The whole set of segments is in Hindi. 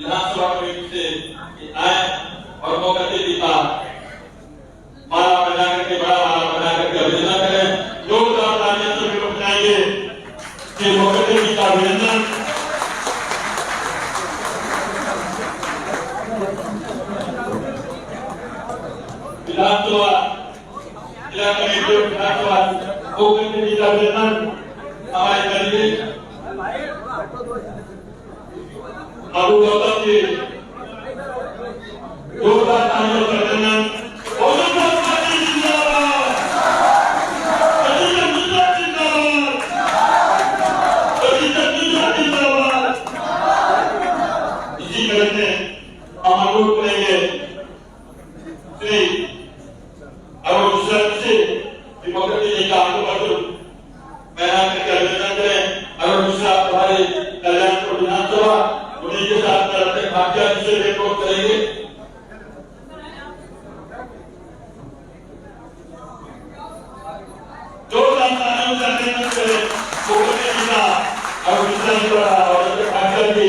विधानसभा कमेटी से आए और मौका से पिता माला बना करके बड़ा माला बना करके अभिनंदन करें। जोरदार तालियां सभी लोग बजाएंगे कि मौका से पिता अभिनंदन। विधानसभा जिला कमेटी विधानसभा मौका से पिता अभिनंदन हमारे कैंडिडेट अबू गौतम जी जोरदार तालियों से अभिनंदन। इसी तरह से हम अनुरोध करेंगे श्री अरुण मिश्रा जी डेमोक्रेटिक जी का आंदोलन बयान करके अभिनंदन करें। अरुण मिश्रा हमारे कल्याणपुर विधानसभा उन्हीं के साथ करते भाग्य से रिपोर्ट करेंगे। जोरदार तालियों से अभिनंदन करें डेमोक्रेटिक जी का अरुण मिश्रा जी और भाग्य जी।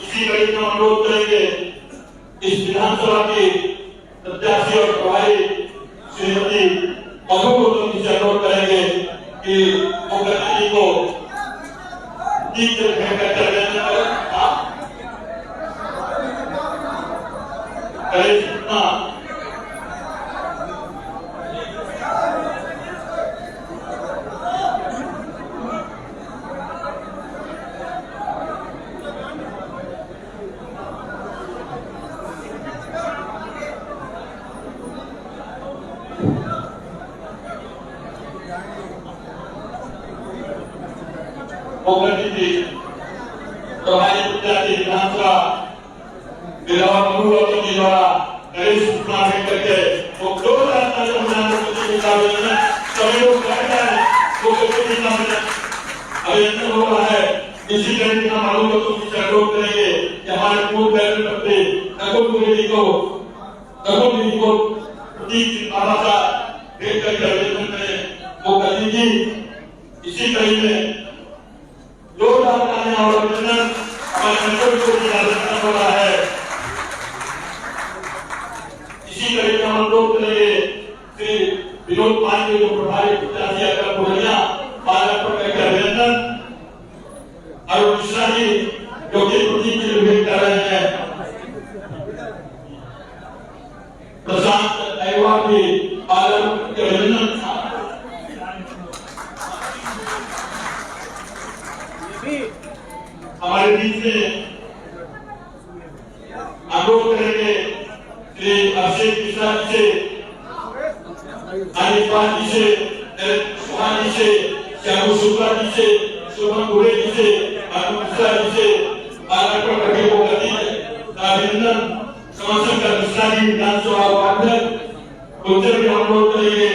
इसी कड़ी में अनुरोध करेंगे इस विधानसभा की प्रत्याशी और प्रभारी श्रीमती अबू गौतम जी से अनुरोध करेंगे कि डेमोक्रेटिक जी को जीत प्रभारी प्रत्याशी विधानसभा द्वारा गणेश सूचना करके वो जोरदार तालियों से सभी लोग अभिनंदन हो रहा है। इसी तरह से हम अनुरोध करेंगे कि हमारे पूर्व कैबिनेट मंत्री नकुल द्विवेदी को प्रतीक आवासा भेंट करके अभिनंदन करें। वो कभी जी इसी कड़ी में जोरदार तालियां और अभिनंदन हमारे नकुल को भी अभिनंदन हो रहा है। इसी कड़ी में हम अनुरोध करेंगे श्री विनोद पांडे जो प्रभारी प्रत्याशी अगर पुरनिया पालनपुर करके अभिनंदन। अरुण मिश्रा जी जो कि प्रतीक की भेंट कर रहे हैं। प्रशांत अहवाल भी पालनपुर के अभिनंदन। हमारे बीच में अनुरोध करेंगे श्री अभिषेक मिश्रा जी से, अनिपाल जी से, सुहान जी से, श्यामू शुक्ला जी से, शुभम गुरे जी से, अरुण मिश्रा जी से पालनपुर करके वो गति अभिनंदन। समाशंकर मिश्रा जी विधानसभा उपाध्यक्ष उनसे भी अनुरोध करेंगे।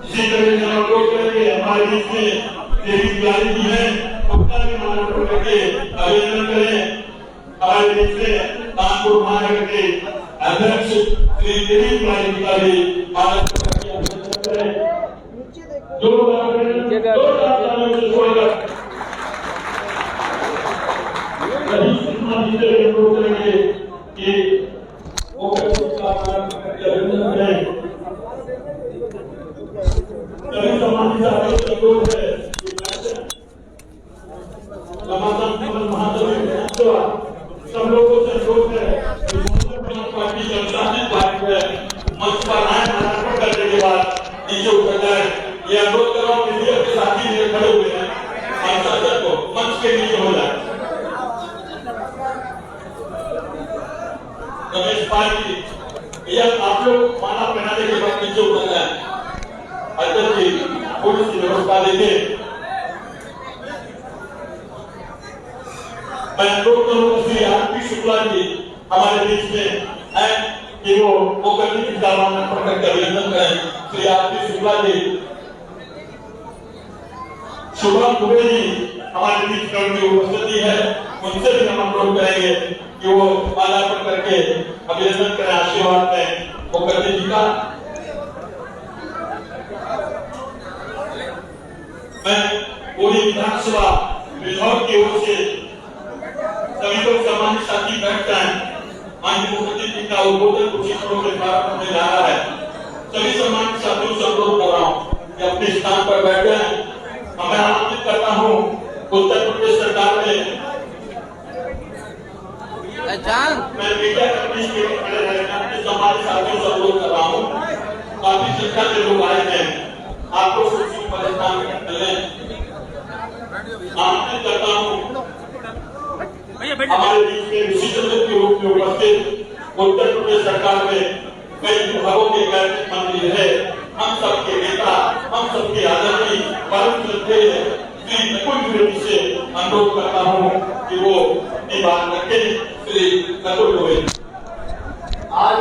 इसी तरह से अनुरोध करेंगे हमारे बीच में देवी तिवारी जी हैं, उनका भी मानव करके अभिनंदन करें। हमारे बीच में कानपुर महानगर के अध्यक्ष श्री देवी तिवारी जी का भी मानव करके अभिनंदन करें। जोरदार तालियों से स्वागत। अनुरोध करेंगे कि वो का मानव करके अभिनंदन करें। सब लोगों से अनुरोध है पार्टी संचालित पार्टी है मंच पर आए मानव करने के बाद नीचे उतर जाए। ये अनुरोध कर रहा हूँ मीडिया के साथी मेरे खड़े हुए हैं सांसद को मंच के नीचे हो जाए। रमेश पाल जी यह आप लोग माला पहनाने के बाद नीचे उतर जाए। अध्यक्ष जी पुलिस की व्यवस्था देंगे। मैं अनुरोध करूंगा श्री आरपी शुक्ला जी हमारे बीच में है कि वो करने की दावाना प्रकट कर अभिनंदन करें। श्री आरपी शुक्ला जी, शुभम दुबे जी हमारे बीच में उपस्थित है उनसे भी हम अनुरोध करेंगे कि वो माल्यार्पण करके अभिनंदन करें, आशीर्वाद दें मुखर्जी जी का। मैं पूरी विधानसभा विधायक की ओर से सभी लोग सम्मानित साथी बैठ जाएं। माननीय मुखर्जी जी का उद्बोधन कुछ क्षणों के बाद होने जा रहा है। सभी सम्मानित साथियों से अनुरोध कर रहा हूँ कि अपने स्थान पर बैठ जाएं। मैं आमंत्रित करता हूँ उत्तर प्रदेश सरकार में मैं मीडिया कर्मी के खड़े रहने सम्मानित साथियों से अनुरोध कर रहा हूँ। काफी संख्या में लोग आए हैं, आप लोग सूची पर स्थान करें। आमंत्रित करता हूँ हमारे बीच में विशिष्ट अतिथि के रूप में उपस्थित उत्तर प्रदेश सरकार में कई विभागों के कैबिनेट मंत्री है, हम सबके नेता, हम सबके आदरणीय परम श्रद्धेय श्री नकुल द्विवेदी से अनुरोध करता हूँ कि वो अपनी बात रखें। श्री नकुल द्विवेदी आज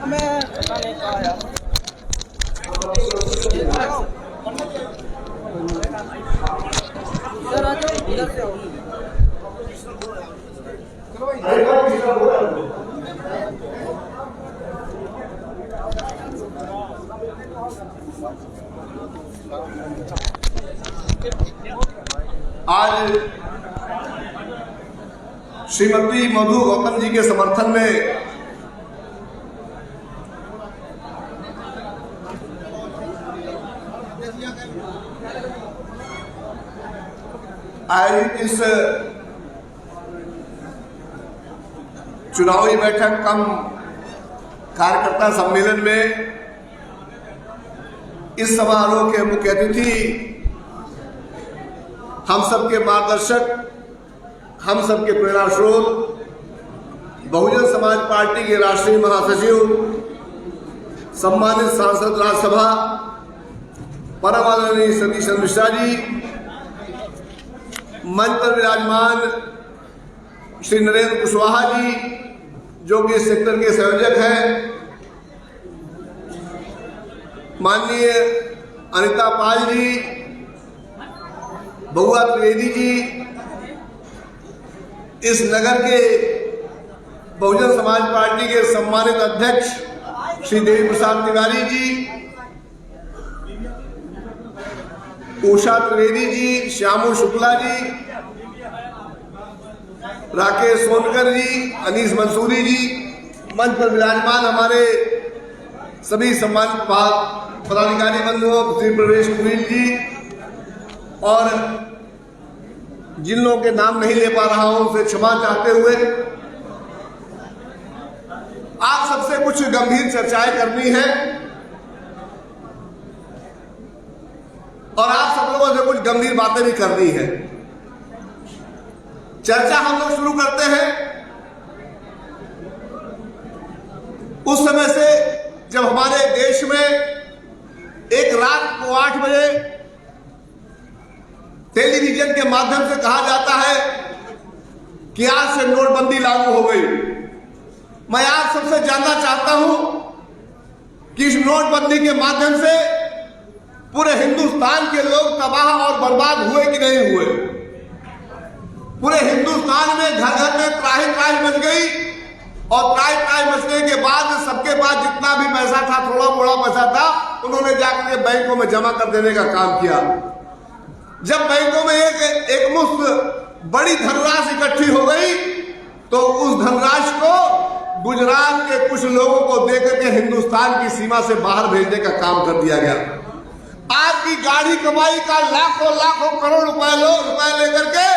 मैं पता नहीं कहा यार। सर आ जाओ, इधर से आओ। आज श्रीमती मधु गौतम जी के समर्थन में आयोजित इस चुनावी बैठक कम कार्यकर्ता सम्मेलन में इस समारोह के मुख्य अतिथि हम सबके मार्गदर्शक, हम सबके प्रेरणा स्रोत, बहुजन समाज पार्टी के राष्ट्रीय महासचिव, सम्मानित सांसद राज्यसभा परम आदरणीय सतीश चंद्र मिश्रा जी, मंच पर विराजमान श्री नरेंद्र कुशवाहा जी जो कि इस सेक्टर के संयोजक हैं, माननीय अनिता पाल जी, बहुआ त्रिवेदी जी, इस नगर के बहुजन समाज पार्टी के सम्मानित अध्यक्ष श्री देवी प्रसाद तिवारी जी, उषा त्रिवेदी जी, श्यामू शुक्ला जी, राकेश सोनकर जी, अनीस मंसूरी जी, मंच पर विराजमान हमारे सभी सम्मानित पदाधिकारी बंधुओं श्री प्रवेश कुमार जी, और जिन लोगों के नाम नहीं ले पा रहा हूं उनसे क्षमा चाहते हुए आप सबसे कुछ गंभीर चर्चाएं करनी है और आप सब लोगों से कुछ गंभीर बातें भी करनी है। चर्चा हम लोग शुरू करते हैं उस समय से जब हमारे देश में एक रात को 8 बजे टेलीविजन के माध्यम से कहा जाता है कि आज से नोटबंदी लागू हो गई। मैं आप सबसे जानना चाहता हूं कि इस नोटबंदी के माध्यम से पूरे हिंदुस्तान के लोग तबाह और बर्बाद हुए कि नहीं हुए? पूरे हिंदुस्तान में घर घर में त्राही त्राही मच गई और त्राही त्राही मचने के बाद सबके पास जितना भी पैसा था, थोड़ा मोड़ा पैसा था, उन्होंने जाकर के बैंकों में जमा कर देने का काम किया। जब बैंकों में एक मुश्त बड़ी धनराशि इकट्ठी हो गई तो उस धनराशि को गुजरात के कुछ लोगों को देकर के हिंदुस्तान की सीमा से बाहर भेजने का काम कर दिया गया। आपकी गाड़ी कमाई का लाखों लाखों करोड़ रुपए लेकर के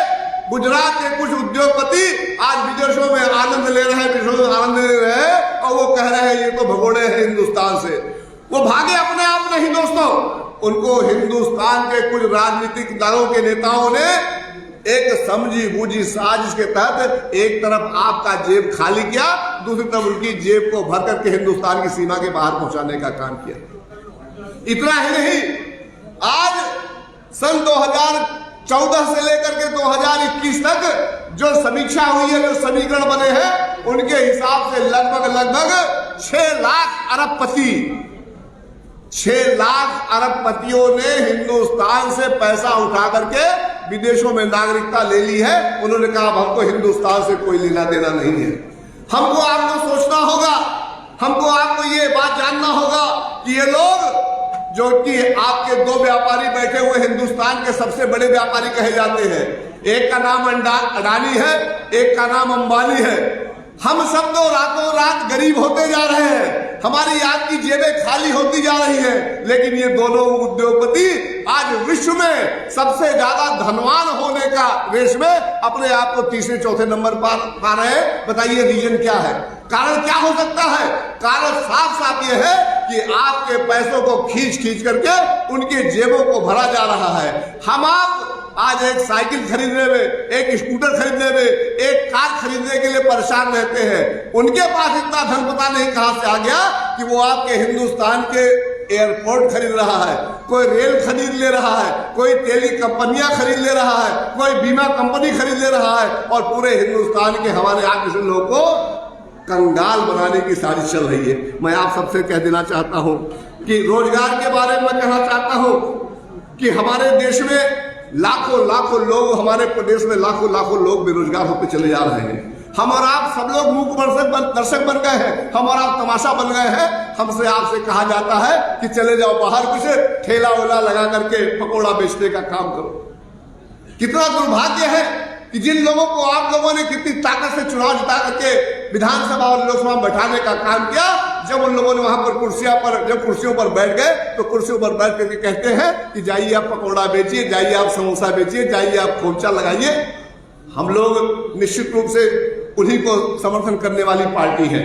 गुजरात के कुछ उद्योगपति आज विदेशों में आनंद ले रहे हैं, विदेशों में आनंद ले रहे हैं और वो कह रहे हैं ये तो भगोड़े हैं हिंदुस्तान से। वो भागे अपने आप नहीं दोस्तों, उनको हिंदुस्तान के कुछ राजनीतिक दलों के नेताओं ने एक समझी बूझी साजिश के तहत एक तरफ आपका जेब खाली किया, दूसरी तरफ उनकी जेब को भर करके हिंदुस्तान की सीमा के बाहर पहुंचाने का काम किया। इतना ही नहीं, आज सन 2014 से लेकर के 2021 तक जो समीक्षा हुई है, जो समीकरण बने हैं, उनके हिसाब से लगभग 6 लाख अरबपति, 6 लाख अरबपतियों ने हिंदुस्तान से पैसा उठा करके विदेशों में नागरिकता ले ली है। उन्होंने कहा अब हमको हिंदुस्तान से कोई लेना देना नहीं है। हमको आपको सोचना होगा, हमको आपको ये बात जानना होगा कि ये लोग जो कि आपके 2 व्यापारी बैठे हुए हिंदुस्तान के सबसे बड़े व्यापारी कहे जाते हैं, एक का नाम अडानी है, एक का नाम अंबानी है। हम सब तो रातों रात गरीब होते जा रहे हैं, हमारी आपकी जेबें खाली होती जा रही हैं, लेकिन ये दोनों उद्योगपति आज विश्व में सबसे ज्यादा धनवान होने का रेस में अपने आप को तीसरे चौथे नंबर पर पा रहे हैं। बताइए रीजन क्या है, कारण क्या हो सकता है? कारण साफ साफ ये है कि आपके पैसों को खींच खींच करके उनके जेबों को भरा जा रहा है। हम आप आज एक साइकिल खरीदने में, एक स्कूटर खरीदने में, एक कार खरीदने के लिए परेशान रहते हैं। उनके पास इतना धन पता नहीं कहां से आ गया कि वो आपके हिंदुस्तान के एयरपोर्ट खरीद रहा है, कोई रेल खरीद ले रहा है, कोई तेली कंपनियां खरीद ले रहा है, कोई बीमा कंपनी खरीद ले रहा है, और पूरे हिंदुस्तान के हमारे आप जैसे लोगों को कंगाल बनाने की साजिश चल रही है। मैं आप सबसे कह देना चाहता हूं कि रोजगार के बारे में कहना चाहता हूं कि हमारे देश में लाखों लाखों लोग, हमारे प्रदेश में लाखों लाखों लोग बेरोजगार होकर चले जा रहे हैं। हम और आप सब लोग मूक दर्शक बन गए हैं, हम और आप तमाशा बन गए हैं। हमसे आपसे कहा जाता है कि चले जाओ बाहर, कुछ ठेला वेला लगा करके पकौड़ा बेचने का काम करो। कितना दुर्भाग्य है कि जिन लोगों को आप लोगों ने कितनी ताकत से चुनाव जिता करके विधानसभा और लोकसभा में बैठाने का काम किया, जब उन लोगों ने वहां पर कुर्सियों पर बैठ गए तो कुर्सियों पर बैठ करके कहते हैं कि जाइए आप पकौड़ा बेचिए, जाइए आप समोसा बेचिए, जाइए आप खोमचा लगाइए। हम लोग निश्चित रूप से उन्हीं को समर्थन करने वाली पार्टी है।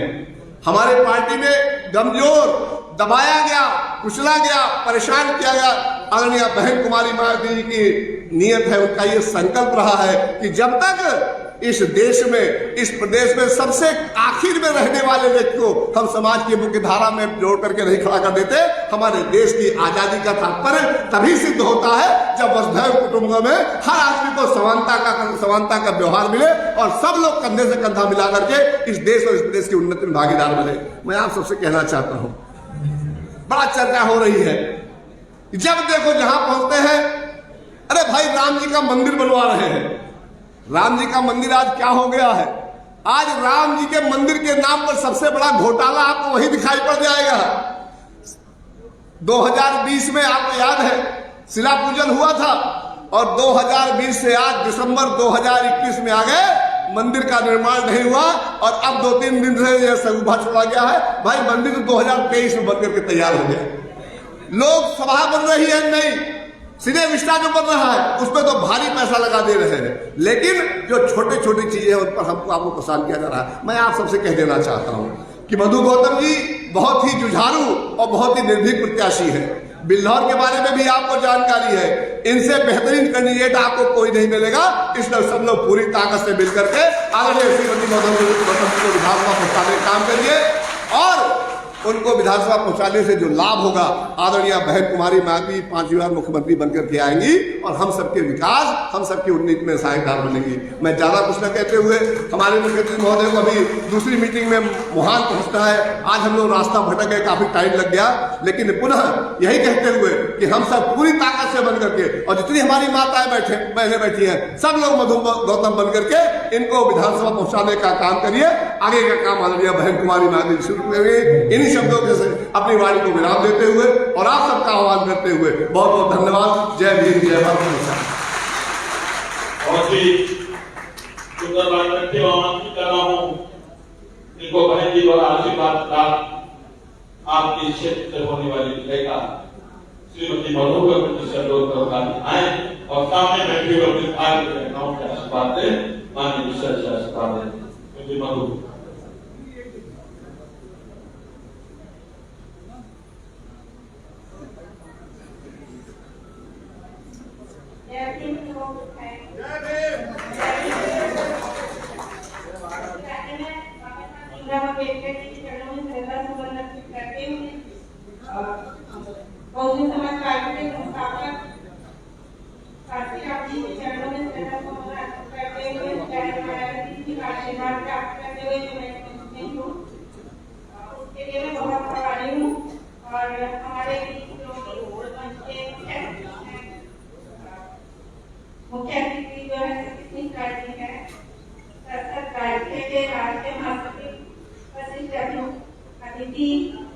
हमारे पार्टी में कमजोर, दबाया गया, कुचला गया, परेशान किया गया आदरणीय बहन कुमारी मायावती जी की नियत है, उनका ये संकल्प रहा है कि जब तक इस देश में, इस प्रदेश में सबसे आखिर में रहने वाले व्यक्ति को हम समाज की मुख्य धारा में जोड़ करके नहीं खड़ा कर देते, हमारे देश की आजादी का तात्पर्य तभी सिद्ध होता है जब वसुधैव कुटुंबकम में हर आदमी को समानता का व्यवहार मिले और सब लोग कंधे से कंधा मिला करके इस देश और इस प्रदेश की उन्नति में भागीदार बने। मैं आप सबसे कहना चाहता हूं, बड़ा चर्चा हो रही है, जब देखो जहां पहुंचते हैं, अरे भाई राम जी का मंदिर बनवा रहे हैं। राम जी का मंदिर आज क्या हो गया है? आज राम जी के मंदिर के नाम पर सबसे बड़ा घोटाला आपको वही दिखाई पड़ जाएगा। 2020 में आपको याद है शिला पूजन हुआ था, और 2020 से आज दिसंबर 2021 में आ गए, मंदिर का निर्माण नहीं हुआ, और अब 2-3 दिन से यह सगुभा छोड़ा गया है। भाई मंदिर तो 2023 में बनकर के तैयार हो गया, लोग सभा बन रही है नहीं, सीधे विस्टा जो बन रहा है उसमें तो भारी पैसा लगा दे रहे हैं, लेकिन जो छोटी छोटी चीजें हैं उन पर हमको आपको परेशान किया जा रहा है। मैं आप सबसे कह देना चाहता हूं कि मधु गौतम जी बहुत ही जुझारू और बहुत ही निर्भीक प्रत्याशी है। बिल्हौर के बारे में भी आपको जानकारी है, इनसे बेहतरीन कैंडिडेट आपको कोई नहीं मिलेगा। इसलिए सब लोग पूरी ताकत से मिलकर के आदरणीय श्रीमती गौतम जी को विधानसभा पहुंचाने का काम करिए, और उनको विधानसभा पहुंचाने से जो लाभ होगा, आदरणीय बहन कुमारी मायावती 5वीं बार मुख्यमंत्री बनकर के आएंगी और हम सबके विकास, हम सबकी उन्नति में सहायकार बनेंगी। मैं ज्यादा कुछ न कहते हुए हमारे मुख्यमंत्री महोदय को अभी दूसरी मीटिंग में वहां पहुंचना है, आज हम लोग रास्ता भटक गए, काफी टाइम लग गया, लेकिन पुनः यही कहते हुए कि हम सब पूरी ताकत से बन करके, और जितनी हमारी माताएं बहनें बैठी हैं, सब लोग मधु गौतम बन करके इनको विधानसभा पहुंचाने का काम करिए। आगे का काम आदरणीय बहन कुमारी मायावती शुरू करेंगे। शब्दों के से अपनी वाणी को विराम देते हुए और आप सबका आह्वान करते हुए बहुत बहुत धन्यवाद। जय भीम, जय भारत। बहुत ही सुंदर बात करते हुए आमंत्रित कर रहा हूं इनको बहन जी द्वारा आशीर्वाद प्राप्त आपके क्षेत्र से होने वाली विधायिका श्रीमती मधु गौतम शब्दों आए और सामने बैठे हुए अपने भाई बहनों के आशीर्वाद दे, माननीय विशेष आशीर्वाद दे। मधु समाज पार्टी के संस्थापक आप जी के चरणों में करते हुए आशीर्वाद प्राप्त करते हुए के राष्ट्रीय महासचिव वरिष्ठ अतिथि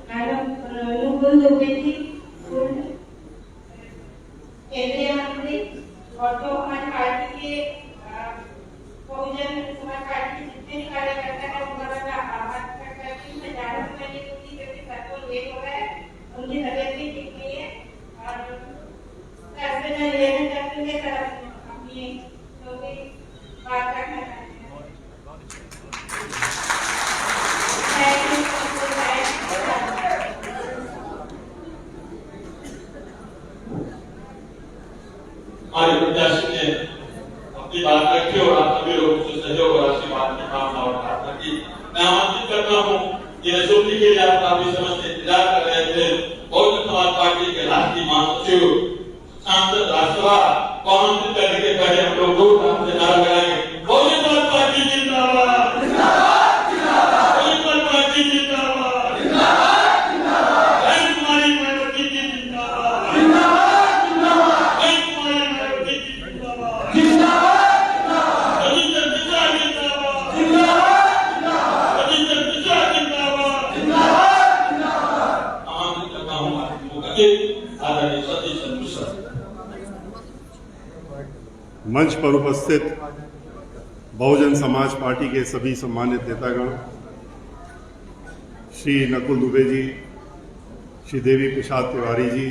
मैडम नुपुर दुबे जी, केंद्रीय मंत्री और जो हमारी पार्टी के बहुजन समाज पार्टी के जितने भी कार्यकर्ता हैं उनका मैं आभार प्रकट करती हूँ। मैं ज़्यादा समय नहीं दूंगी क्योंकि सबको लेट हो रहा है, उनकी तबीयत भी ठीक नहीं है और ऐसे मैं लेना चाहती हूँ कि सर अपनी जो भी बात रखना चाहती हूँ। हमारे प्रत्याशी ने अपनी बात रखी और आप सभी लोगों से सहयोग और आशीर्वाद की भावना और प्रार्थना की। मैं आमंत्रित करता हूँ कि रसोली के लिए आप काफी समय से इंतजार कर रहे थे। बहुजन समाज पार्टी के राष्ट्रीय महासचिव सांसद राष्ट्रसभा को आमंत्रित करने के पहले हम लोग दो नाम से नारा लगाएंगे। बहुजन समाज पार्टी जिंदाबाद, बहुजन समाज पार्टी जिंदाबाद, कुमारी मायावती जी जिंदाबाद, मंच पर उपस्थित बहुजन समाज पार्टी के सभी सम्मानित नेतागण, श्री नकुल दुबे जी, श्री देवी प्रसाद तिवारी जी,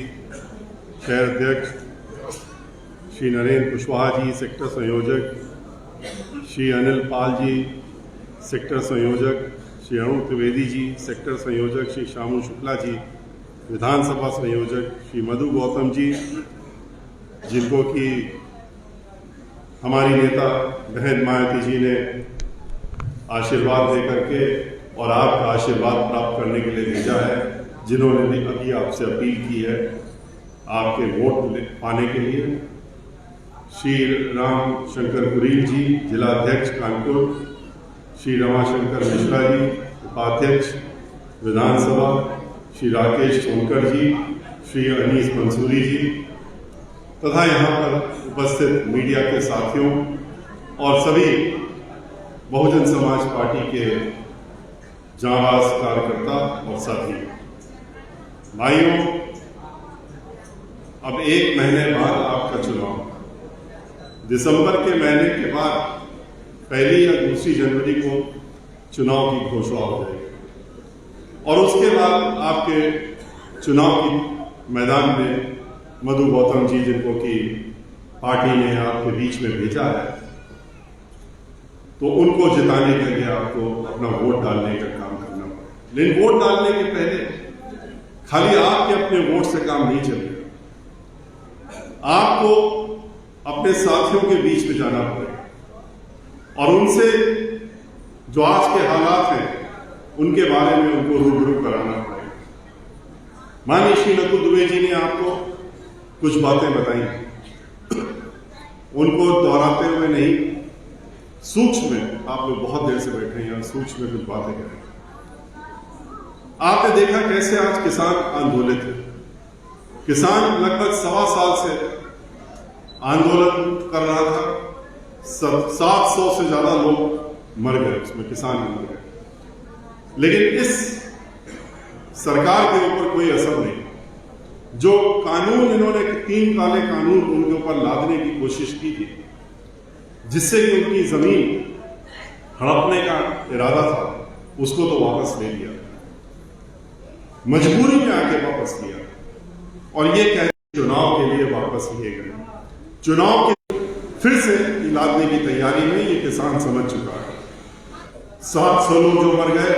शहर अध्यक्ष, श्री नरेंद्र कुशवाहा जी, सेक्टर संयोजक, श्री अनिल पाल जी, सेक्टर संयोजक, श्री अरुण त्रिवेदी जी, सेक्टर संयोजक, श्री शामू शुक्ला जी, विधानसभा संयोजक, श्री मधु गौतम जी, जिनको कि हमारी नेता बहन मायावती जी ने आशीर्वाद देकर के और आपका आशीर्वाद प्राप्त करने के लिए भेजा है, जिन्होंने भी अभी आपसे अपील की है आपके वोट पाने के लिए। श्री राम शंकर कुरील जी, जिला अध्यक्ष कानपुर, श्री रमाशंकर मिश्रा जी, उपाध्यक्ष विधानसभा, श्री राकेश सोनकर जी, श्री अनीस मंसूरी जी तथा यहाँ पर उपस्थित मीडिया के साथियों और सभी बहुजन समाज पार्टी के जांबाज कार्यकर्ता और साथी भाइयों, अब 1 महीने बाद आपका चुनाव, दिसंबर के महीने के बाद 1 या 2 जनवरी को चुनाव की घोषणा हो जाएगी और उसके बाद आपके चुनाव के मैदान में मधु गौतम जी, जिनको कि पार्टी ने आपके बीच में भेजा है, तो उनको जिताने के लिए आपको अपना वोट डालने का काम करना पड़ेगा। लेकिन वोट डालने के पहले खाली आपके अपने वोट से काम नहीं चलेगा, आपको अपने साथियों के बीच में जाना पड़ेगा और उनसे जो आज के हालात हैं उनके बारे में उनको रूबरू कराना पड़ेगा। माननीय श्री नकुल दुबे जी ने आपको कुछ बातें बताई, उनको दोहराते हुए नहीं, सूक्ष्म में आप लोग बहुत देर से बैठे हैं यहाँ, सूक्ष्म में कुछ बातें करें। आपने देखा कैसे आज किसान आंदोलित है। किसान लगभग 1.25 साल से आंदोलन कर रहा था, 700 से ज्यादा लोग मर गए, उसमें किसान मर गए, लेकिन इस सरकार के ऊपर कोई असर नहीं। जो कानून इन्होंने 3 काले कानून उनके ऊपर लादने की कोशिश की थी, जिससे कि उनकी जमीन हड़पने का इरादा था, उसको तो वापस ले लिया, मजबूरी में आके वापस लिया और ये कह चुनाव के लिए वापस लिए गए। चुनाव के फिर से लादने की तैयारी में ये किसान समझ चुका है। 700 लोग जो मर गए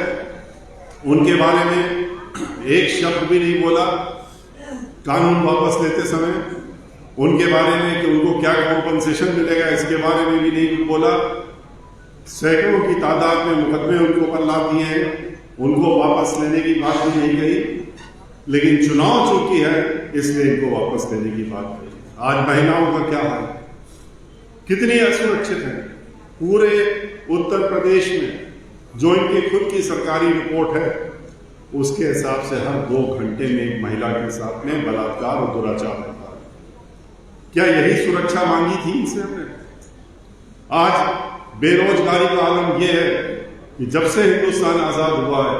उनके बारे में एक शब्द भी नहीं बोला कानून वापस लेते समय, उनके बारे में कि उनको क्या कॉम्पनसेशन मिलेगा इसके बारे में भी नहीं बोला। सैकड़ों की तादाद में मुकदमे उनके ऊपर लाद दिए हैं, उनको वापस लेने की बात भी नहीं कही, लेकिन चुनाव चूंकि है इसलिए इनको वापस लेने की बात कही। आज महिलाओं का क्या हाल है, कितनी असुरक्षित है। पूरे उत्तर प्रदेश में जो इनकी खुद की सरकारी रिपोर्ट है उसके हिसाब से हर 2 घंटे में एक महिला के साथ में बलात्कार और दुराचार होता है। क्या यही सुरक्षा मांगी थी इनसे हमने? आज बेरोजगारी का आलम यह है कि जब से हिंदुस्तान आजाद हुआ है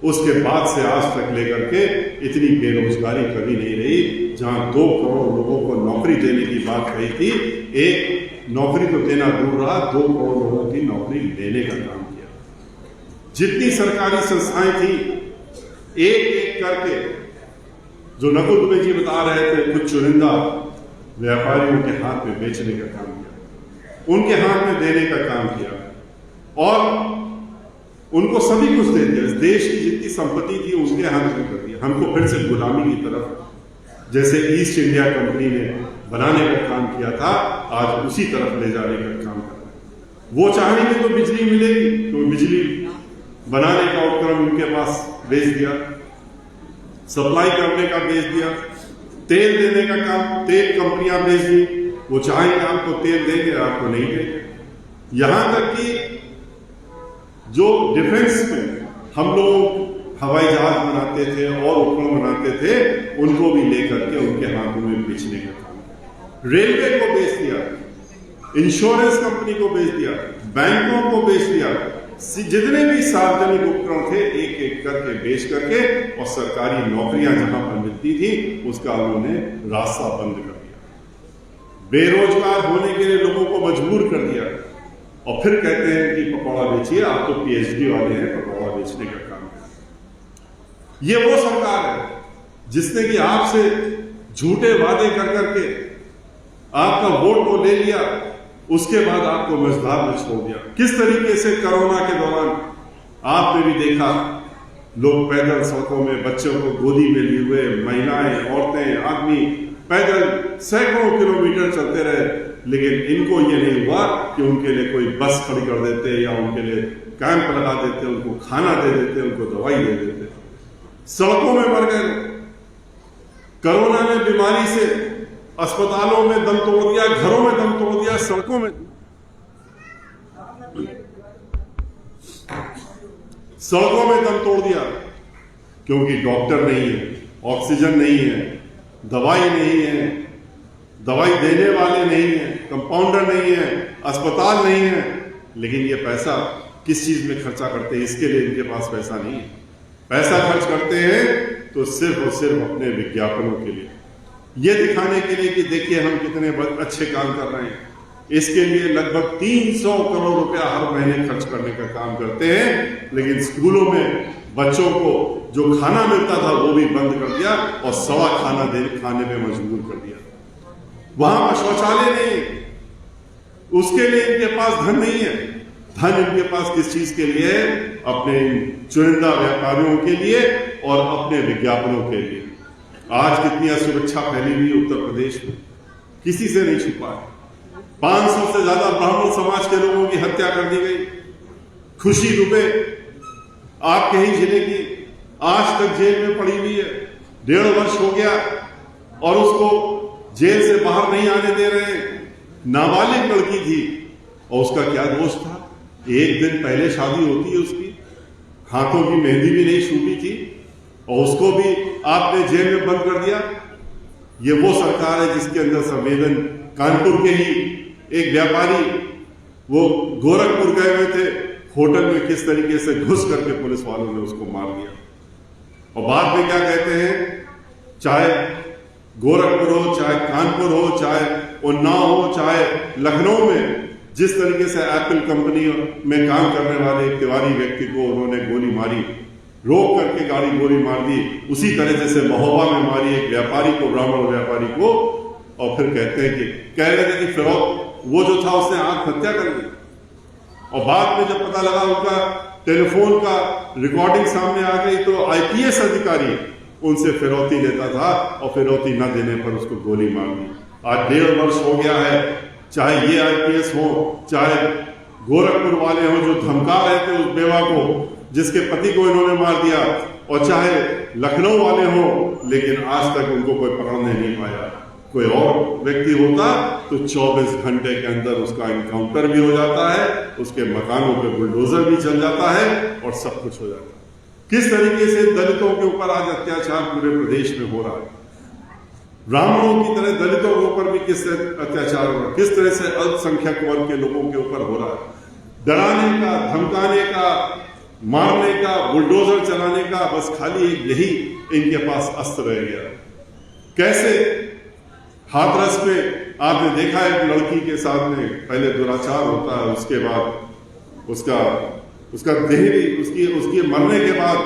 उसके बाद से आज तक लेकर के इतनी बेरोजगारी कभी नहीं रही। जहां 2 करोड़ लोगों को नौकरी देने की बात कही थी, एक नौकरी तो देना दूर रहा, 2 करोड़ लोगों की नौकरी लेने का काम किया। जितनी सरकारी संस्थाएं थी एक एक करके, जो नकुल दुबे जी बता रहे थे, कुछ चुनिंदा व्यापारियों के हाथ में बेचने का काम किया, उनके हाथ में देने का काम किया और उनको सभी कुछ दे दिया। देश की जितनी संपत्ति थी उसके हाथ में कर दिया। हमको फिर से गुलामी की तरफ, जैसे ईस्ट इंडिया कंपनी ने बनाने का काम किया था, आज उसी तरफ ले जाने का काम कर रहा है। वो चाहेंगे तो बिजली मिलेगी, तो बिजली बनाने का उपक्रम उनके पास भेज दिया, सप्लाई करने का भेज दिया, तेल देने का काम तेल कंपनियां भेज दी। वो चाहेंगे आपको तेल देंगे, आपको नहीं देंगे। यहां तक कि जो डिफेंस में हम लोग हवाई जहाज बनाते थे और उपकरण बनाते थे, उनको भी लेकर के उनके हाथों में बेचने का काम। रेलवे को बेच दिया, इंश्योरेंस कंपनी को बेच दिया, बैंकों को बेच दिया, जितने भी सार्वजनिक उपकरण थे एक एक करके बेच करके, और सरकारी नौकरियां जहां पर मिलती थी उसका उन्होंने रास्ता बंद कर दिया। बेरोजगार होने के लिए लोगों को मजबूर कर दिया और फिर कहते हैं कि पकौड़ा बेचिए, आप तो पीएचडी वाले हैं, पकौड़ा बेचने का काम है। ये वो सरकार है जिसने कि आपसे झूठे वादे कर करके आपका वोट को ले लिया, उसके बाद आपको मझधार में छोड़ दिया। किस तरीके से कोरोना के दौरान आपने भी देखा, लोग पैदल सड़कों में बच्चों को गोदी में लिए हुए, महिलाएं, औरतें, आदमी पैदल सैकड़ों किलोमीटर चलते रहे, लेकिन इनको ये नहीं हुआ कि उनके लिए कोई बस खड़ी कर देते या उनके लिए कैंप लगा देते, उनको खाना दे देते, उनको दवाई दे देते। सड़कों में मर गए। कोरोना में बीमारी से अस्पतालों में दम तोड़ दिया, घरों में दम तोड़ दिया, सड़कों में दम तोड़ दिया, क्योंकि डॉक्टर नहीं है, ऑक्सीजन नहीं है, दवाई नहीं है, दवाई देने वाले नहीं है, कंपाउंडर नहीं है, अस्पताल नहीं है। लेकिन ये पैसा किस चीज में खर्चा करते हैं? इसके लिए इनके पास पैसा नहीं है। पैसा खर्च करते हैं तो सिर्फ और सिर्फ अपने विज्ञापनों के लिए, ये दिखाने के लिए कि देखिए हम कितने अच्छे काम कर रहे हैं। इसके लिए लगभग 300 करोड़ रुपया हर महीने खर्च करने का काम करते हैं। लेकिन स्कूलों में बच्चों को जो खाना मिलता था वो भी बंद कर दिया और सवा खाना खाने में मजबूर कर दिया। वहां पर शौचालय नहीं, उसके लिए इनके पास धन नहीं है। धन इनके पास किस चीज के लिए है? अपने चुनिंदा व्यापारियों के लिए और अपने विज्ञापनों के लिए। आज कितनी असुरक्षा फैली हुई उत्तर प्रदेश में, किसी से नहीं छुपा है। 500 से ज्यादा ब्राह्मण समाज के लोगों की हत्या कर दी गई। खुशी दुबे आपके ही जिले की आज तक जेल में पड़ी हुई है, 1.5 वर्ष हो गया और उसको जेल से बाहर नहीं आने दे रहे। नाबालिग लड़की थी और उसका क्या दोष था? एक दिन पहले शादी होती है उसकी, हाथों की मेहंदी भी नहीं छूटी थी और उसको भी आपने जेल में बंद कर दिया। ये वो सरकार है जिसके अंदर संवेदन, कानपुर के ही एक व्यापारी वो गोरखपुर गए हुए थे, होटल में किस तरीके से घुस करके पुलिस वालों ने उसको मार दिया। और बाद में क्या कहते हैं, चाहे गोरखपुर हो, चाहे कानपुर हो, चाहे उन्नाव हो, चाहे लखनऊ में जिस तरीके से एप्पल कंपनी में काम करने वाले एक तिवारी व्यक्ति को उन्होंने गोली मारी, रोक करके गाड़ी गोली मार दी, उसी तरह से महोबा में मारी एक व्यापारी को, ब्राह्मण व्यापारी को। और फिर कहते हैं कि कह रहे थे कि फिरोज वो जो था उसने आत्महत्या कर ली। और बाद में जब पता लगा उनका टेलीफोन का रिकॉर्डिंग सामने आ गई तो आईपीएस अधिकारी उनसे फिरौती लेता था और फिरौती न देने पर उसको गोली मार दी। आज 1.5 वर्ष हो गया है। चाहे ये आईपीएस हो, चाहे गोरखपुर वाले हो जो धमका रहे थे उस बेवा को जिसके पति को इन्होंने मार दिया, और चाहे लखनऊ वाले हो, लेकिन आज तक उनको कोई पकड़ने नहीं पाया। कोई और व्यक्ति होता तो 24 घंटे के अंदर उसका इनकाउंटर भी हो जाता है, उसके मकानों पे बुलडोजर भी चल जाता है और सब कुछ हो जाता है। किस तरीके से दलितों के ऊपर आज अत्याचार पूरे प्रदेश में हो रहा है। ब्राह्मणों की तरह दलितों के ऊपर भी किस तरह अत्याचार हो रहा है, किस तरह से अल्पसंख्यक वर्ग के लोगों के ऊपर हो रहा है। डराने का, धमकाने का, मारने का, बुलडोजर चलाने का, बस खाली यही इनके पास अस्त्र रह गया। कैसे हाथरस में आपने देखा एक लड़की के साथ में पहले दुराचार होता है, उसके बाद उसका देह भी उसकी मरने के बाद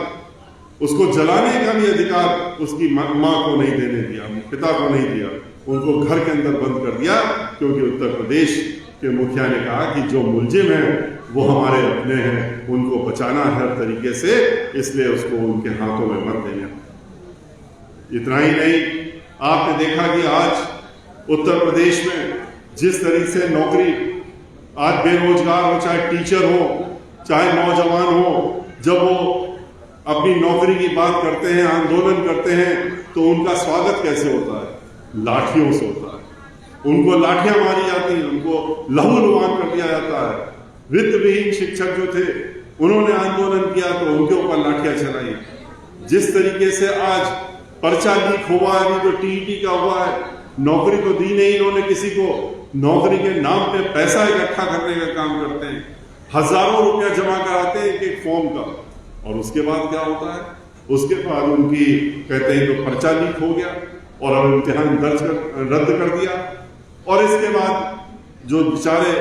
उसको जलाने का भी अधिकार उसकी माँ को नहीं देने दिया, पिता को नहीं दिया, उनको घर के अंदर बंद कर दिया, क्योंकि उत्तर प्रदेश के मुखिया ने कहा कि जो मुलजिम हैं वो हमारे अपने हैं, उनको बचाना है हर तरीके से, इसलिए उसको उनके हाथों में मत देना। इतना ही नहीं, आपने देखा कि आज उत्तर प्रदेश में जिस तरीके से नौकरी, आज बेरोजगार हो, चाहे टीचर हो, चाहे नौजवान हो, जब वो अपनी नौकरी की बात करते हैं, आंदोलन करते हैं, तो उनका स्वागत कैसे होता है? लाठियों से होता है। उनको लाठियां मारी जाती हैं, उनको लहूलुहान कर दिया जाता है। वित्त विहीन शिक्षक जो थे, उन्होंने आंदोलन किया तो उनके ऊपर लाठियां चलाई। जिस तरीके से आज पर्चा लीक हुआ है, जो टीईटी का हुआ है, नौकरी तो दी नहीं इन्होंने किसी को, नौकरी के नाम पे पैसा इकट्ठा करने का काम करते हैं, हजारों रुपया जमा कराते हैं एक फॉर्म का, और उसके बाद क्या होता है? उसके बाद उनकी कहते हैं तो पर्चा लीक हो गया और अब इम्तिहान रद्द कर दिया, और इसके बाद जो बेचारे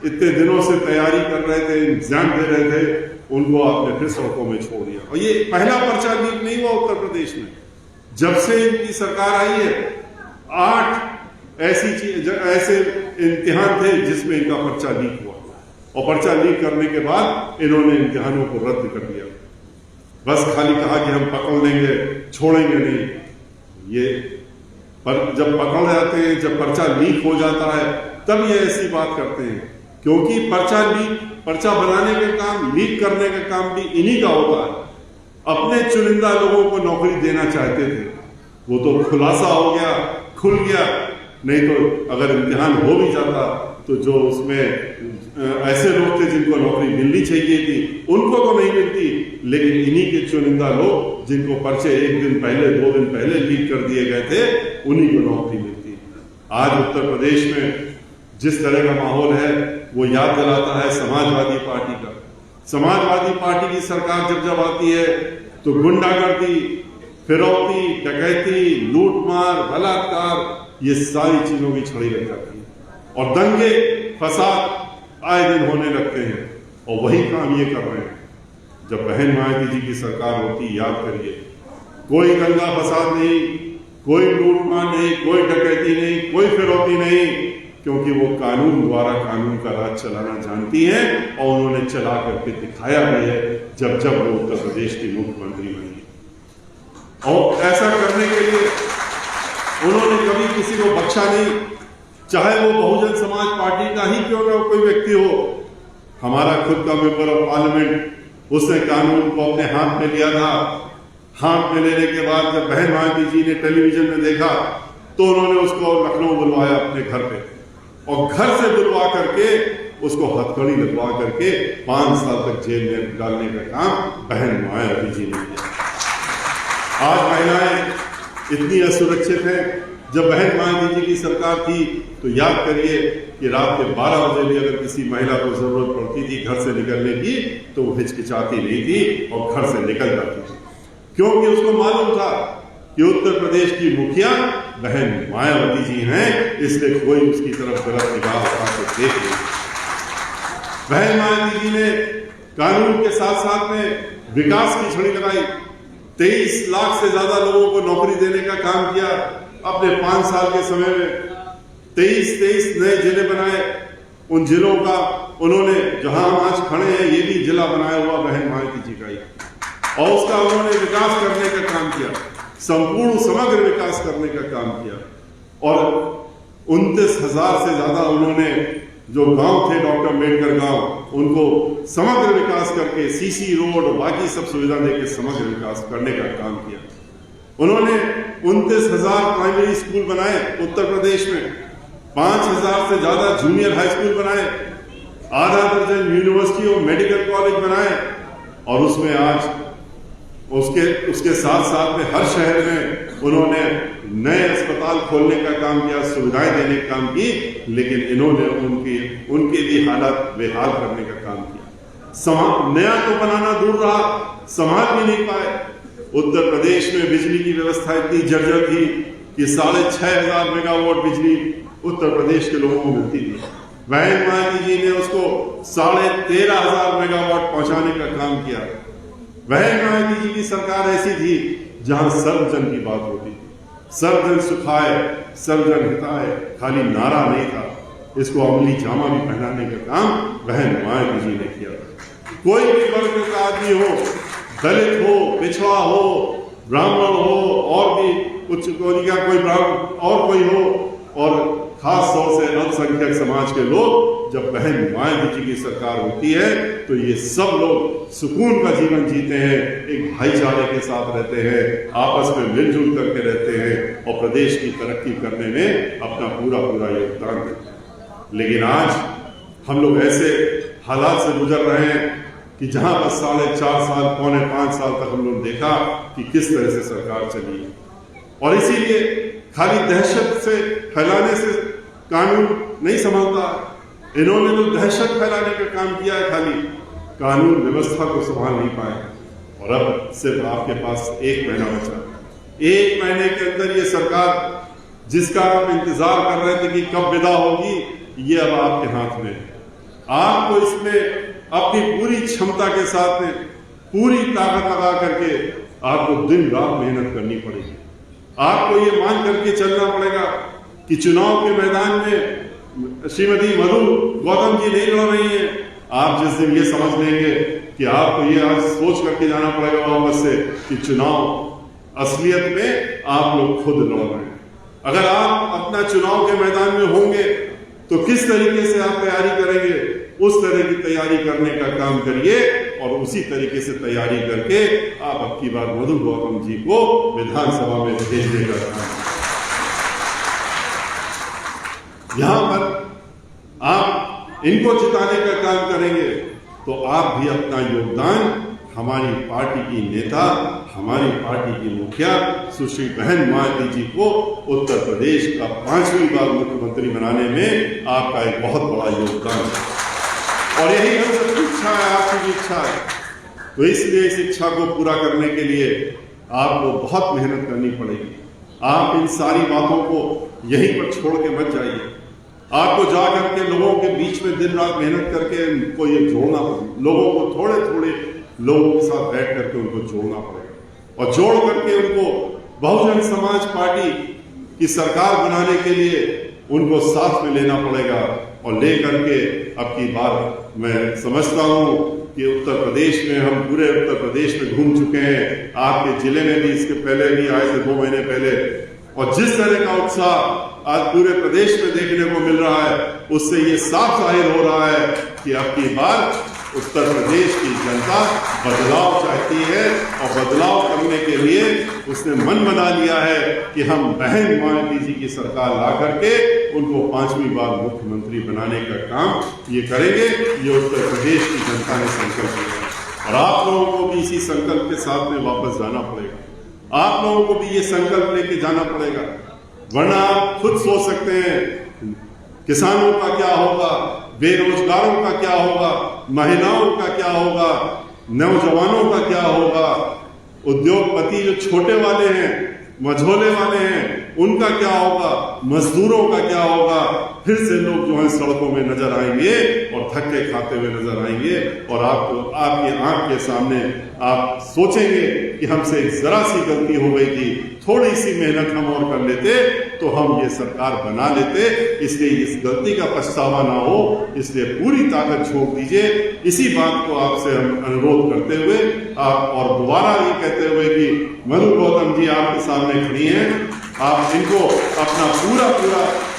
इतने दिनों से तैयारी कर रहे थे, एग्जाम दे रहे थे, उनको आपने फिर सड़कों में छोड़ दिया। और ये पहला पर्चा लीक नहीं हुआ उत्तर प्रदेश में। जब से इनकी सरकार आई है, 8 ऐसे इम्तिहान थे जिसमें इनका पर्चा लीक हुआ, और पर्चा लीक करने के बाद इन्होंने इम्तिहानों को रद्द कर दिया। बस खाली कहा कि हम पकड़ लेंगे, छोड़ेंगे नहीं। ये पर जब पकड़ जाते हैं, जब पर्चा लीक हो जाता है, तब ये ऐसी बात करते हैं, क्योंकि पर्चा बनाने का काम, लीक करने का काम भी इन्हीं का होता है। अपने चुनिंदा लोगों को नौकरी देना चाहते थे, वो तो खुलासा हो गया, खुल गया। नहीं तो अगर इम्तिहान हो भी जाता तो जो उसमें ऐसे लोग थे जिनको नौकरी मिलनी चाहिए थी, उनको तो नहीं मिलती, लेकिन इन्हीं के चुनिंदा लोग जिनको पर्चे 1 दिन पहले, 2 दिन पहले लीक कर दिए गए थे, उन्हीं को नौकरी मिलती। आज उत्तर प्रदेश में जिस तरह का माहौल है, वो याद दिलाता है समाजवादी पार्टी का। समाजवादी पार्टी की सरकार जब आती है तो गुंडागर्दी, फिरौती, डकैती, लूटमार, बलात्कार, ये सारी चीजों की छड़ी लग जाती है, और दंगे फसाद आए दिन होने लगते हैं, और वही काम ये कर रहे हैं। जब बहन मायावती जी की सरकार होती, याद करिए, कोई दंगा फसाद नहीं, कोई लूटमार नहीं, कोई डकैती नहीं, कोई फिरौती नहीं, क्योंकि वो कानून द्वारा कानून का राज चलाना जानती हैं, और उन्होंने चला करके दिखाया भी है जब वो उत्तर प्रदेश की मुख्यमंत्री बनी। और ऐसा करने के लिए उन्होंने कभी किसी को बख्शा नहीं, चाहे वो बहुजन समाज पार्टी का ही क्यों ना कोई व्यक्ति हो। हमारा खुद का मेंबर ऑफ पार्लियामेंट, उसने कानून को अपने हाथ में लिया था। हाथ में लेने के बाद जब बहन मायावती जी ने टेलीविजन में देखा, तो उन्होंने उसको लखनऊ बुलवाया अपने घर पे, और घर से बुलवा करके उसको हथकड़ी लगवा करके 5 साल तक जेल में डालने का काम बहन मायावती जी ने किया। आज महिलाएं इतनी असुरक्षित हैं। जब बहन मायावती जी की सरकार थी तो याद करिए कि रात के 12 बजे भी अगर किसी महिला को जरूरत पड़ती थी घर से निकलने की, तो वो हिचकिचाती नहीं थी और घर से निकल जाती थी, क्योंकि उसको मालूम था कि उत्तर प्रदेश की मुखिया बहन मायावती जी हैं, इसलिए कोई उसकी तरफ गलत निगाह उठा के देख नहीं। बहन मायावती जी ने कानून के साथ साथ में विकास की छड़ी लगाई। 23 लाख से ज्यादा लोगों को नौकरी देने का काम किया। अपने 5 साल के समय में 23 नए जिले बनाए। उन जिलों का उन्होंने, जहां हम आज खड़े हैं, ये भी जिला बनाया हुआ बहन मायावती जी का ही, और उसका उन्होंने विकास करने का काम किया, संपूर्ण समग्र विकास करने का काम किया। और 29,000 से ज्यादा उन्होंने जो गांव थे डॉक्टर अम्बेडकर गांव, उनको समग्र विकास करके सीसी रोड और बाकी सब सुविधा देकर समग्र विकास करने का काम किया। उन्होंने 29,000 प्राइमरी स्कूल बनाए उत्तर प्रदेश में, 5,000 से ज्यादा जूनियर हाई स्कूल बनाए, आधा दर्जन यूनिवर्सिटी और मेडिकल कॉलेज बनाए, और उसमें आज उसके साथ साथ में हर शहर में उन्होंने नए अस्पताल खोलने का काम किया, सुविधाएं देने का काम की, लेकिन इन्होंने उनके भी हालात बेहाल करने का काम किया। नया तो बनाना दूर रहा, संभाल भी नहीं पाए। उत्तर प्रदेश में बिजली की व्यवस्था इतनी जर्जर थी कि 6,500 मेगावाट बिजली उत्तर प्रदेश के लोगों को मिलती थी। बहन मायावती जी ने उसको 13,500 मेगावाट पहुंचाने का काम किया। बहन मायावती जी की सरकार ऐसी थी जहां सर्वजन की बात होती थी, सर्वजन सुखाए सर्वजन हिताय, खाली नारा नहीं था, इसको अमली जामा भी पहनाने का काम बहन मायावती जी ने किया। कोई भी वर्ग का आदमी हो, दलित हो, पिछड़ा हो, ब्राह्मण हो, और भी उच्च कोटि का कोई ब्राह्मण और कोई हो, और खास तौर से अल्पसंख्यक समाज के लोग, जब बहन मायावती जी की सरकार होती है तो ये सब लोग सुकून का जीवन जीते हैं, एक भाईचारे के साथ रहते हैं, आपस में मिलजुल करके रहते हैं और प्रदेश की तरक्की करने में अपना पूरा योगदान देते हैं। लेकिन आज हम लोग ऐसे हालात से गुजर रहे हैं कि जहां बस 4.5 साल, 4.25 साल तक हम लोग देखा कि किस तरह से सरकार चली, और इसीलिए खाली दहशत से फैलाने से कानून नहीं संभलता। इन्होंने तो दहशत फैलाने का काम किया है, खाली कानून व्यवस्था को संभाल नहीं पाए। और अब सिर्फ आपके पास 1 महीना बचा। 1 महीने के अंदर ये सरकार जिसका आप इंतजार कर रहे थे कि कब विदा होगी, ये अब आपके हाथ में है। आपको इसमें अपनी पूरी क्षमता के साथ में पूरी ताकत लगा करके आपको दिन रात मेहनत करनी पड़ेगी। आपको ये मान करके चलना पड़ेगा कि चुनाव के मैदान में श्रीमती मधु गौतम जी नहीं लड़ रही हैं। आप जिस दिन ये समझ लेंगे कि आपको ये आज सोच करके जाना पड़ेगा वापस से कि चुनाव असलियत में आप लोग खुद लड़ रहे हैं। अगर आप अपना चुनाव के मैदान में होंगे तो किस तरीके से आप तैयारी करेंगे, उस तरह की तैयारी करने का काम करिए, और उसी तरीके से तैयारी करके आप अब की बार मधु गौतम जी को विधानसभा में भेजने का काम। यहां पर आप इनको जिताने का काम करेंगे तो आप भी अपना योगदान हमारी पार्टी की नेता, हमारी पार्टी की मुखिया सुश्री बहन मायावती जी को उत्तर प्रदेश का 5वीं बार मुख्यमंत्री बनाने में आपका एक बहुत बड़ा योगदान है, और यही हम सबकी इच्छा है, आपकी भी इच्छा है। तो इसलिए इस इच्छा को पूरा करने के लिए आपको बहुत मेहनत करनी पड़ेगी। आप इन सारी बातों को यहीं पर छोड़ के मत जाइए। आपको जा करके लोगों के बीच में दिन रात मेहनत करके उनको ये जोड़ना पड़ेगा, लोगों को थोड़े लोगों के साथ बैठ करके उनको जोड़ना पड़ेगा, और जोड़ करके उनको बहुजन समाज पार्टी की सरकार बनाने के लिए उनको साथ में लेना पड़ेगा। और ले करके अब की बार मैं समझता हूं कि उत्तर प्रदेश में हम पूरे उत्तर प्रदेश में घूम चुके हैं, आपके जिले में भी इसके पहले भी आए थे 2 महीने पहले, और जिस तरह का उत्साह आज पूरे प्रदेश में देखने को मिल रहा है, उससे ये साफ जाहिर हो रहा है कि अब की बार उत्तर प्रदेश की जनता बदलाव चाहती है, और बदलाव करने के लिए उसने मन बना लिया है कि हम बहन मायावती जी की सरकार ला करके उनको 5वीं बार मुख्यमंत्री बनाने का काम ये करेंगे। ये उत्तर प्रदेश की जनता ने संकल्प लिया, और आप लोगों को भी इसी संकल्प के साथ में वापस जाना पड़ेगा। आप लोगों को भी ये संकल्प लेके जाना पड़ेगा, वरना आप खुद सोच सकते हैं किसानों का क्या होगा, बेरोजगारों का क्या होगा, महिलाओं का क्या होगा, नौजवानों का क्या होगा, उद्योगपति जो छोटे वाले हैं, मझोले वाले हैं, उनका क्या होगा, मजदूरों का क्या होगा। फिर से लोग जो है सड़कों में नजर आएंगे और धक्के खाते हुए नजर आएंगे, और आपको आपकी आंख के सामने आप सोचेंगे कि हमसे जरा सी गलती हो गई थी, थोड़ी सी मेहनत हम और कर लेते तो हम ये सरकार बना लेते। इसलिए इस गलती का पछतावा ना हो, इसलिए पूरी ताकत झोंक दीजिए। इसी बात को आपसे हम अनुरोध करते हुए आप और दोबारा ये कहते हुए कि मधु गौतम जी आपके सामने खड़ी हैं, आप इनको अपना पूरा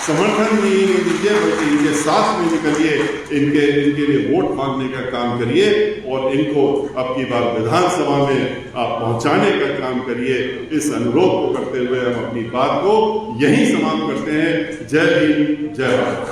समर्थन नहीं दीजिए, बल्कि इनके साथ में निकलिए, इनके लिए वोट मांगने का काम करिए, और इनको अब की बार विधानसभा में आप पहुंचाने का काम करिए। इस अनुरोध को करते हुए हम अपनी बात को यहीं समाप्त करते हैं। जय हिंद, जय भारत।